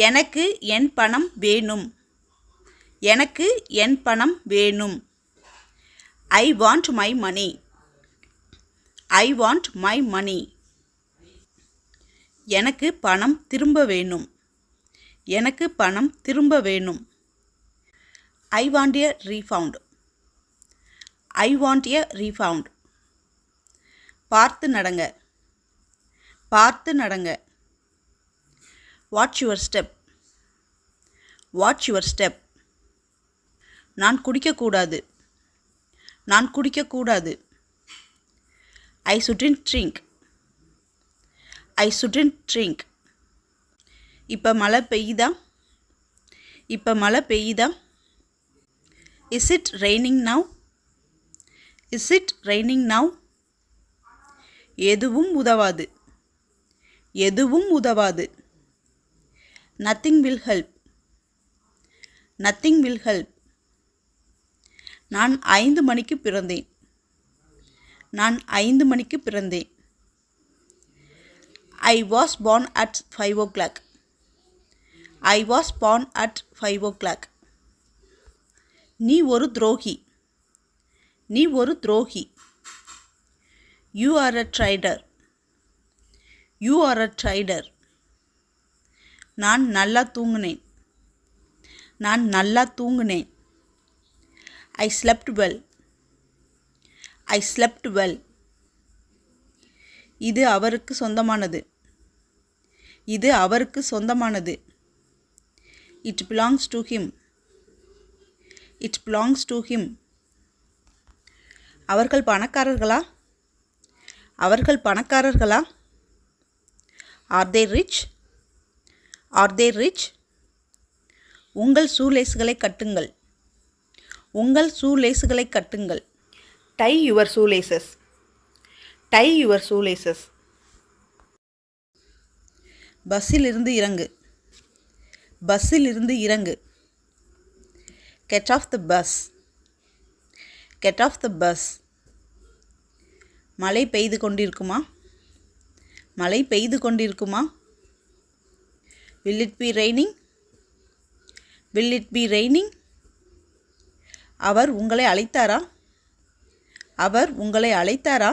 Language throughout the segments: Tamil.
எனக்கு என் பணம் வேணும். எனக்கு என் பணம் வேணும். I want my money. I want my money. எனக்கு பணம் திரும்ப வேணும். எனக்கு பணம் திரும்ப வேணும். I want a refund. I want a refund. பார்த்து நடங்க. பார்த்து நடங்க. Watch your step. Watch your step. நான் குடிக்கக்கூடாது. நான் குடிக்கக்கூடாது. I shouldn't drink. I shouldn't drink. இப்போ மழை பெய்யுதா? இப்போ மழை பெய்யுதா? Is it raining now? Is it raining now? எதுவும் உதவாது. எதுவும் உதவாது. Nothing will help. Nothing will help. நான் 5 மணிக்கு பிறந்தேன். நான் 5 மணிக்கு பிறந்தேன். I was born at 5 o'clock. I was born at 5 o'clock. நீ ஒரு துரோகி. நீ ஒரு துரோகி. You are a traitor. You are a traitor. நான் நல்லா தூங்குனேன். நான் நல்லா தூங்குனேன். I slept well. I slept well. இது அவருக்கு சொந்தமானது. இது அவருக்கு சொந்தமானது. It belongs to him. It belongs to him. அவர்கள் பணக்காரர்களா? அவர்கள் பணக்காரர்களா? Are they rich? Are they rich? உங்கள் ஷூலேஸ்களை கட்டுங்கள். உங்கள் ஷூலேஸ்களை கட்டுங்கள். Tie your shoelaces. Tie your shoelaces. பஸ்ஸில் இருந்து இறங்கு. பஸ்ஸில் இருந்து இறங்கு. Get off the bus. Get off the bus. மழை பெய்து கொண்டிருக்குமா? மழை பெய்து கொண்டிருக்குமா? Will it be raining? Will it be raining? அவர் உங்களை அழைத்தாரா? அவர் உங்களை அழைத்தாரா?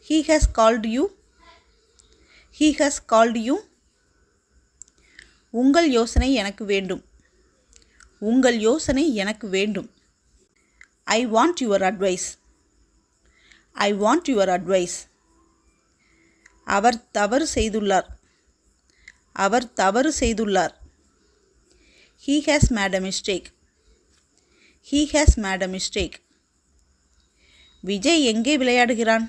He has called you. He has called you. உங்கள் யோசனை எனக்கு வேண்டும். உங்கள் யோசனை எனக்கு வேண்டும். I want your advice. I want your advice. அவர் தவறு செய்துள்ளார். அவர் தவறு செய்துள்ளார். He has made a mistake. He has made a mistake. Vijay எங்கே விளையாடுகிறான்?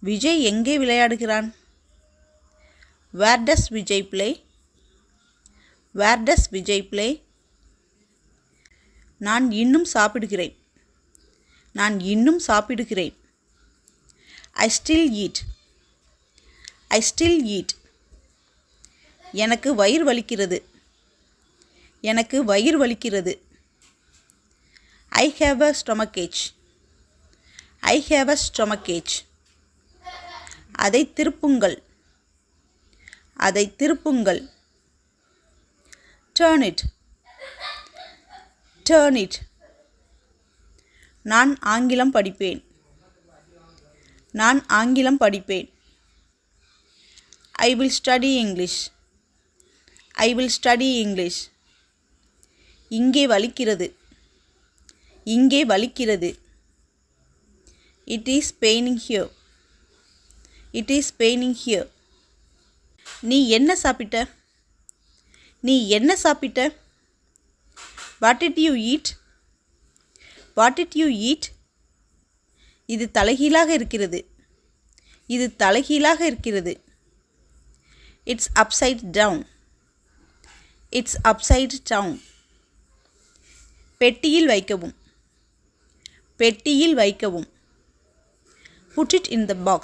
விஜய் எங்கே விளையாடுகிறான்? Where does Vijay play? Where does Vijay play? நான் இன்னும் சாப்பிடுகிறேன். நான் இன்னும் சாப்பிடுகிறேன். I still eat. I still eat. எனக்கு வயிறு வலிக்கிறது. எனக்கு வயிறு வலிக்கிறது. I have a stomachache. I have a stomachache. அதை திருப்புங்கள். அதை திருப்புங்கள். Turn it. Turn it. நான் ஆங்கிலம் படிப்பேன். நான் ஆங்கிலம் படிப்பேன். I will study English. I will study English. இங்கே வலிக்கிறது. இங்கே வலிக்கிறது. It is paining here. It is paining here. நீ என்ன சாப்பிட்ட? நீ என்ன சாப்பிட்ட? What did you eat? What did you eat? இது தலைகீழாக இருக்கிறது. இது தலைகீழாக இருக்கிறது. It's upside down. It's upside down. பெட்டியில் வைக்கவும். பெட்டியில் வைக்கவும். Put it in the box.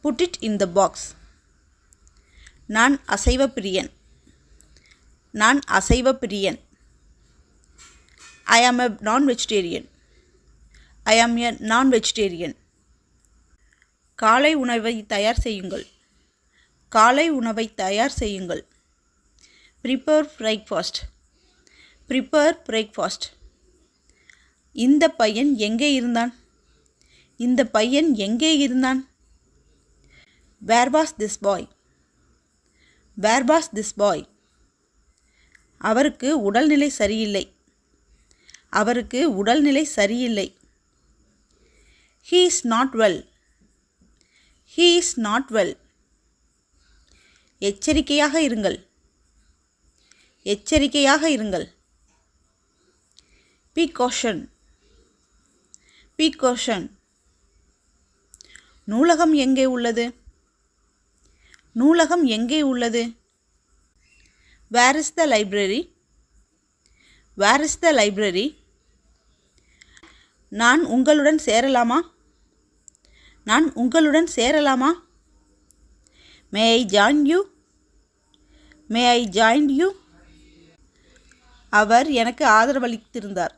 Put it in the box. நான் அசைவ பிரியன். நான் அசைவ பிரியன். I am a non-vegetarian. I am a non-vegetarian. காலை உணவை தயார் செய்யுங்கள். காலை உணவை தயார் செய்யுங்கள். Prepare breakfast. Prepare breakfast. இந்த பையன் எங்கே இருந்தான்? இந்த பையன் எங்கே இருந்தான்? Where was this boy? Where was this boy? அவருக்கு உடல்நிலை சரியில்லை. அவருக்கு உடல்நிலை சரியில்லை. He is not well. He is not well. எச்சரிக்கையாக இருங்கள். எச்சரிக்கையாக இருங்கள். Precaution. Precaution. நூலகம் எங்கே உள்ளது? நூலகம் எங்கே உள்ளது? Where is the library? Where is the library? நான் உங்களுடன் சேரலாமா? நான் உங்களுடன் சேரலாமா? May I join you? May I join you? அவர் எனக்கு ஆதரவளித்திருந்தார்.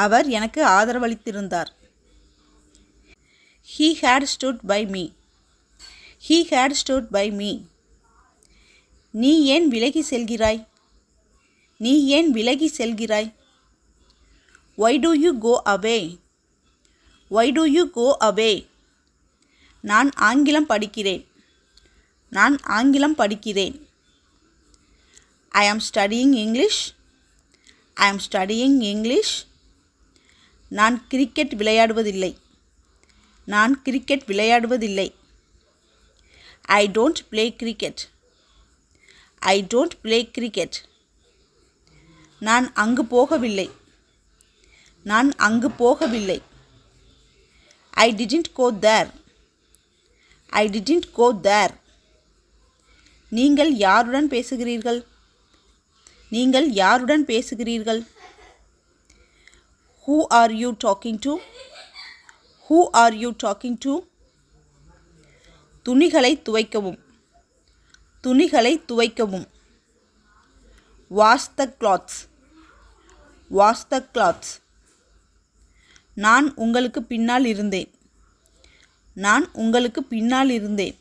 அவர் எனக்கு ஆதரவளித்திருந்தார். He had stood by me. He had stood by me. நீ ஏன் விலகி செல்கிறாய்? நீ ஏன் விலகி செல்கிறாய்? Why do you go away? Why do you go away? நான் ஆங்கிலம் படிக்கிறேன். நான் ஆங்கிலம் படிக்கிறேன். I am studying English. I am studying English. நான் கிரிக்கெட் விளையாடுவதில்லை. நான் cricket விளையாடுவதில்லை. I don't play cricket. I don't play cricket. நான் அங்கு போகவில்லை. நான் அங்கு போகவில்லை. I didn't go there. I didn't go there. நீங்கள் யாருடன் பேசுகிறீர்கள்? நீங்கள் யாருடன் பேசுகிறீர்கள்? Who are you talking to? Who are you talking to? துணிகளை துவைக்கவும். துணிகளை துவைக்கவும். Wash the clothes. Wash the clothes. நான் உங்களுக்கு பின்னால் இருந்தேன். நான் உங்களுக்கு பின்னால் இருந்தேன்.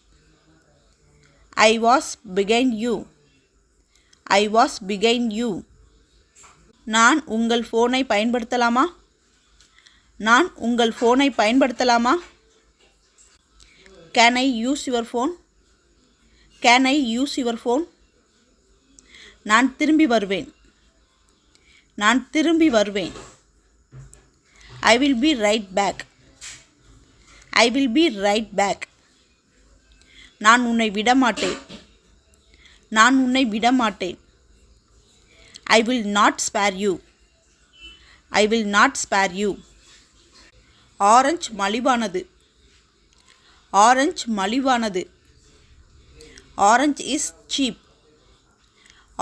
I was behind you. I was behind you. நான் உங்கள் ஃபோனை பயன்படுத்தலாமா? நான் உங்கள் ஃபோனை பயன்படுத்தலாமா? Can I use your phone? Can I use your phone? நான் திரும்பி வருவேன். நான் திரும்பி வருவேன். I will be right back. I will be right back. நான் உன்னை விடமாட்டேன். நான் உன்னை விடமாட்டேன். I will not spare you. I will not spare you. Orange மலிவானது. ஆரஞ்சு மலிவானது. Orange is cheap.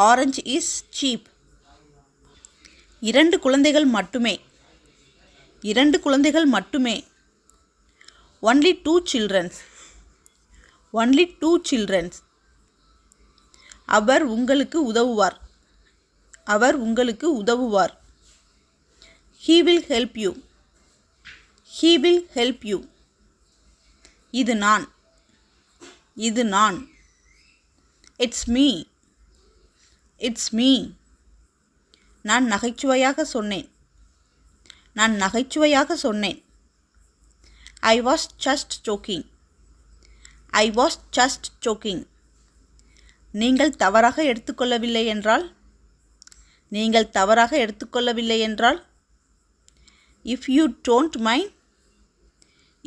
Orange is cheap. இரண்டு குழந்தைகள் மட்டுமே. இரண்டு குழந்தைகள் மட்டுமே. Only 2 children. Only 2 children. அவர் உங்களுக்கு உதவுவார். அவர் உங்களுக்கு உதவுவார். He will help you. He will help you. இது நான். இது நான். It's me. It's me. நான் நகைச்சுவையாக சொன்னேன். நான் நகைச்சுவையாக சொன்னேன். I was just joking. I was just joking. நீங்கள் தவறாக எடுத்துக்கொள்ளவில்லை என்றால்? நீங்கள் தவறாக எடுத்துக்கொள்ளவில்லை என்றால்? If you don't mind.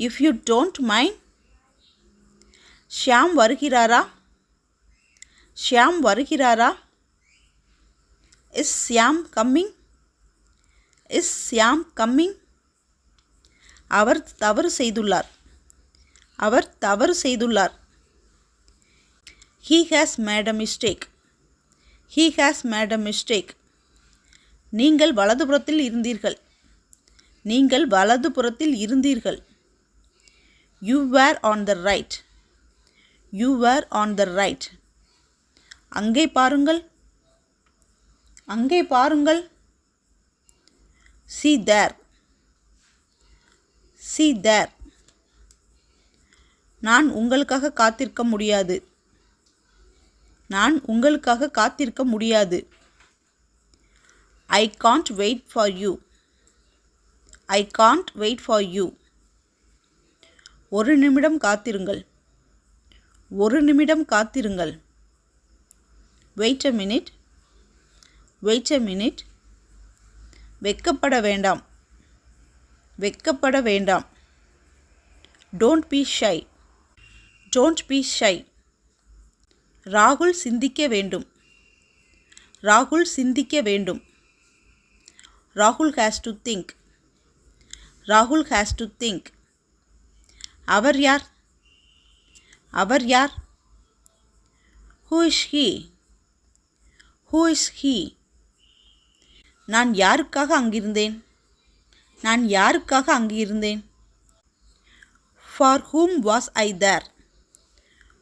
If you don't mind. Shyam வருகிறாரா? Shyam வருகிறாரா? Is Shyam coming? Is Shyam coming? அவர் தவறு செய்துள்ளார். அவர் தவறு செய்துள்ளார். He has made a mistake. He has made a mistake. நீங்கள் வலதுபுறத்தில் இருந்தீர்கள். நீங்கள் வலதுபுறத்தில் இருந்தீர்கள். You were on the right. You were on the right. அங்கே பாருங்கள். அங்கே பாருங்கள். See there. See there. நான் உங்களுக்காக காத்திருக்க முடியாது. நான் உங்களுக்காக காத்திருக்க முடியாது. I can't wait for you. I can't wait for you. ஒரு நிமிடம் காத்திருங்கள். ஒரு நிமிடம் காத்திருங்கள். Wait a minute. Wait a minute. வெட்கப்பட வேண்டாம். வெட்கப்பட வேண்டாம். Don't be shy. Don't be shy. ராகுல் சிந்திக்க வேண்டும். ராகுல் சிந்திக்க வேண்டும். ராகுல் has to think. ராகுல் has to think. அவர் யார்? அவர் யார்? Who is he? Who is he? நான் யாருக்காக அங்கிருந்தேன்? நான் யாருக்காக அங்கிருந்தேன்? For whom was I there?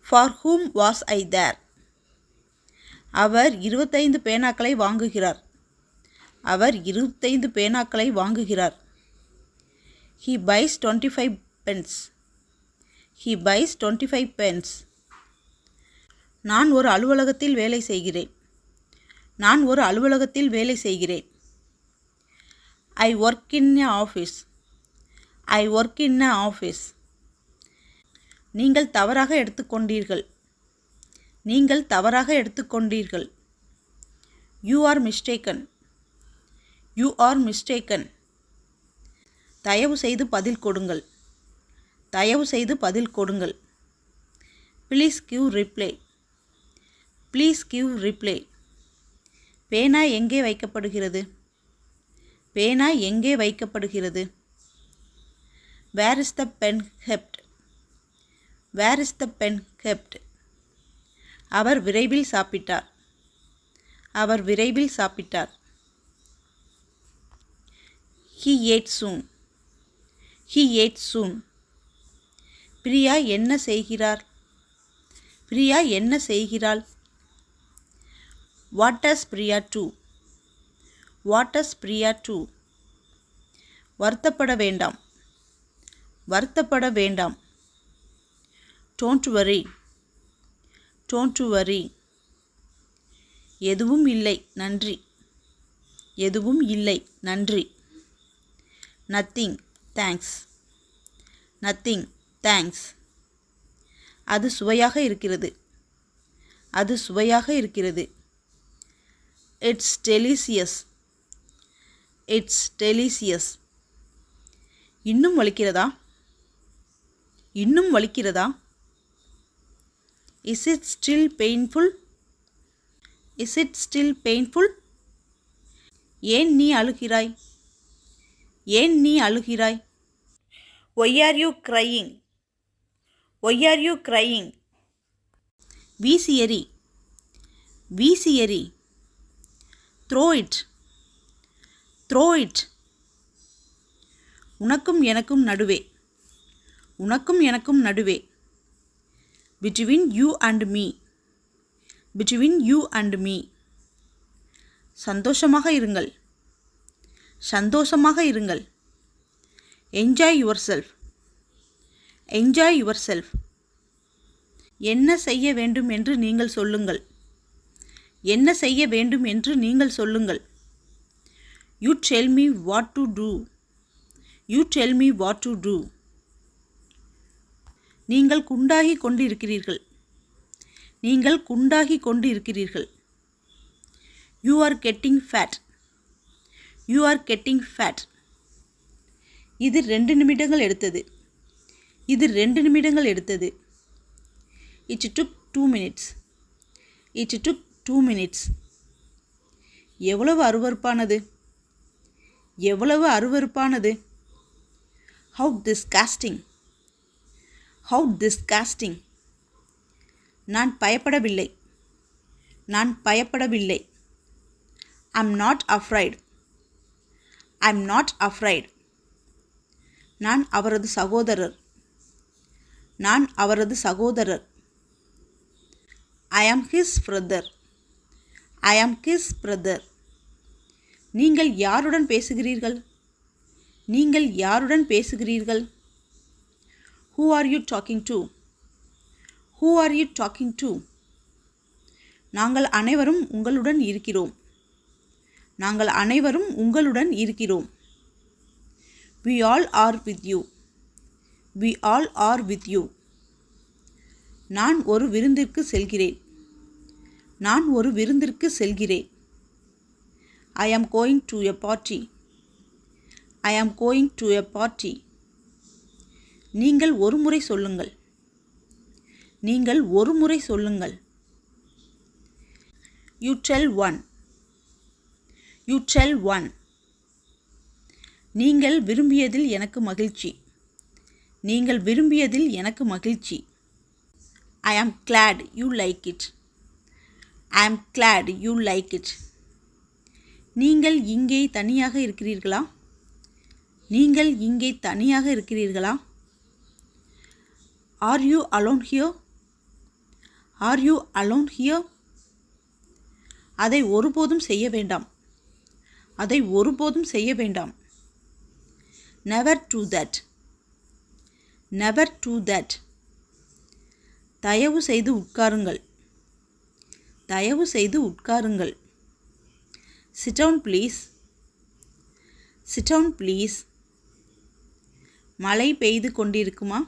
For whom was I there? Our 25 பேனாக்களை வாங்குகிறார். Our 25 பேனாக்களை வாங்குகிறார். He buys 25 pens. He buys 25 pens. நான் ஒரு அலுவலகத்தில் வேலை செய்கிறேன். நான் ஒரு அலுவலகத்தில் வேலை செய்கிறேன். I work in a office. I work in a office. நீங்கள் தவறாக எடுத்துக்கொண்டீர்கள். நீங்கள் தவறாக எடுத்துக்கொண்டீர்கள். You are mistaken. You are mistaken. தயவு செய்து பதில் கொடுங்கள். தயவு செய்து பதில் கொடுங்கள். Please give reply. Please give reply. பேனா எங்கே வைக்கப்படுகிறது? பேனா எங்கே வைக்கப்படுகிறது? Where is the pen kept? Where is the pen kept? அவர் விரைவில் சாப்பிட்டார். அவர் விரைவில் சாப்பிட்டார். He ate soon. He ate soon. Priya என்ன செய்கிறார்? பிரியா என்ன செய்கிறாள்? What does Priya do? What does Priya do? வருத்தப்பட வேண்டாம். வருத்தப்பட வேண்டாம். Don't worry. Don't worry. எதுவும் இல்லை நன்றி. எதுவும் இல்லை நன்றி. Nothing, thanks. Nothing, thanks. அது சுவையாக இருக்கிறது. அது சுவையாக இருக்கிறது. It's delicious. It's delicious. இன்னும் வலிக்கிறதா? இன்னும் வலிக்கிறதா? Is it still painful? Is it still painful? ஏன் நீ அழுகிறாய்? ஏன் நீ அழுகிறாய்? Why are you crying? Why are you crying? வீசி எறி. வீசி எறி. Throw it. Throw it. உனக்கும் எனக்கும் நடுவே. உனக்கும் எனக்கும் நடுவே. Between you and me. Between you and me. சந்தோஷமாக இருங்கள். சந்தோஷமாக இருங்கள். Enjoy yourself. Enjoy yourself. என்ன செய்ய வேண்டும் என்று நீங்கள் சொல்லுங்கள். என்ன செய்ய வேண்டும் என்று நீங்கள் சொல்லுங்கள். You tell me what to do. You tell me what to do. நீங்கள் குண்டாகி கொண்டு இருக்கிறீர்கள். நீங்கள் குண்டாகி கொண்டு இருக்கிறீர்கள். You are getting fat. You are getting fat. இது 2 நிமிடங்கள் எடுத்தது. இது 2 நிமிடங்கள் எடுத்தது. It took 2 minutes. It took 2 minutes. எவ்வளவு அருவருப்பானது. எவ்வளவு அருவருப்பானது. How disgusting. How disgusting. நான் பயப்படவில்லை. நான் பயப்படவில்லை. I'm not afraid. I'm not afraid. நான் அவரது சகோதரர். நான் அவரது சகோதரர். I am his brother. I am his brother. நீங்கள் யாருடன் பேசுகிறீர்கள்? நீங்கள் யாருடன் பேசுகிறீர்கள்? Who are you talking to? Who are you talking to? நாங்கள் அனைவரும் உங்களுடன் இருக்கிறோம். நாங்கள் அனைவரும் உங்களுடன் இருக்கிறோம். We all are with you. We all are with you. நான் ஒரு விருந்திற்கு செல்கிறேன். நான் ஒரு விருந்திற்கு செல்கிறேன். I am going to a party. I am going to a party. நீங்கள் ஒரு முறை சொல்லுங்கள். நீங்கள் ஒரு முறை சொல்லுங்கள். You tell one. You tell one. நீங்கள் விரும்பியதில் எனக்கு மகிழ்ச்சி. நீங்கள் விரும்பியதில் எனக்கு மகிழ்ச்சி. I am glad you like it. I am glad you like it. நீங்கள் இங்கே தனியாக இருக்கிறீர்களா? நீங்கள் இங்கே தனியாக இருக்கிறீர்களா? Are you alone here? Are you alone here? அதை ஒருபோதும் செய்ய வேண்டாம். அதை ஒருபோதும் செய்ய வேண்டாம். Never do that. Never do that. தயவு செய்து உட்காருங்கள். தயவு செய்து உட்காருங்கள். Sit down please. Sit down please. மழை பெய்து கொண்டிருக்குமா?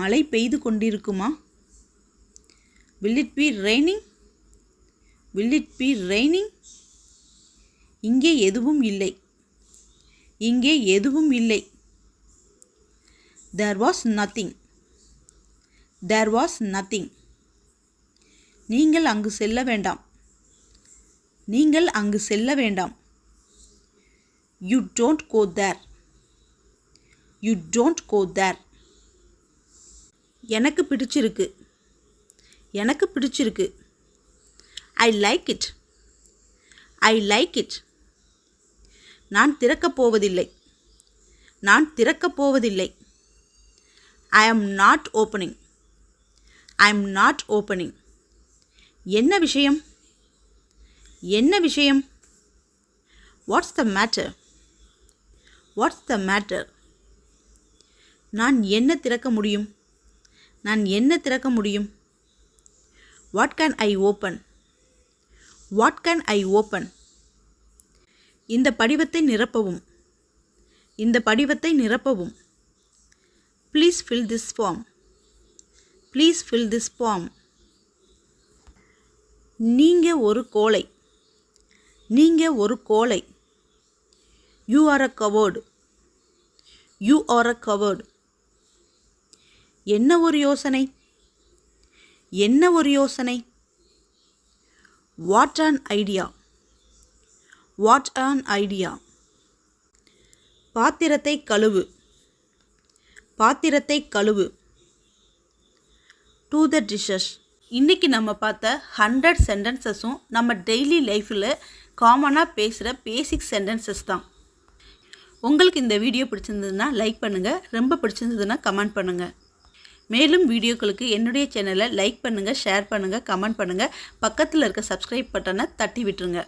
மழை பெய்து கொண்டிருக்குமா? Will it be raining? Will it be raining? இங்கே எதுவும் இல்லை. இங்கே எதுவும் இல்லை. There was nothing. There was nothing. நீங்கள் அங்கு செல்ல வேண்டாம். நீங்கள் அங்கு செல்ல வேண்டாம். You don't go there. You don't go there. எனக்கு பிடிச்சிருக்கு. எனக்கு பிடிச்சிருக்கு. I like it. I like it. நான் திறக்கப் போவதில்லை. நான் திறக்கப் போவதில்லை. I am not opening. I am not opening. என்ன விஷயம்? என்ன விஷயம்? What's the matter? What's the matter? நான் என்ன திறக்க முடியும்? நான் என்ன திறக்க முடியும்? What can I open? What can I open? இந்த படிவத்தை நிரப்பவும். இந்த படிவத்தை நிரப்பவும். Please fill this form. Please fill this form. நீங்க ஒரு கோழை. நீங்க ஒரு கோழை. You are a coward. You are a coward. என்ன ஒரு யோசனை? என்ன ஒரு யோசனை? What an idea. What an idea. பாத்திரத்தை கழுவு. பாத்திரத்தை கழுவு. To the dishes. இன்றைக்கி நம்ம பார்த்த 100 சென்டென்சஸும் நம்ம டெய்லி லைஃப்பில் காமனாக பேசுகிற பேசிக் சென்டென்சஸ் தான். உங்களுக்கு இந்த வீடியோ பிடிச்சிருந்ததுன்னா லைக் பண்ணுங்கள். ரொம்ப பிடிச்சிருந்ததுன்னா கமெண்ட் பண்ணுங்கள். மேலும் வீடியோக்களுக்கு என்னுடைய சேனலை லைக் பண்ணுங்கள், ஷேர் பண்ணுங்கள், கமெண்ட் பண்ணுங்கள். பக்கத்தில் இருக்க சப்ஸ்கிரைப் பட்டனை தட்டி விட்டுருங்க.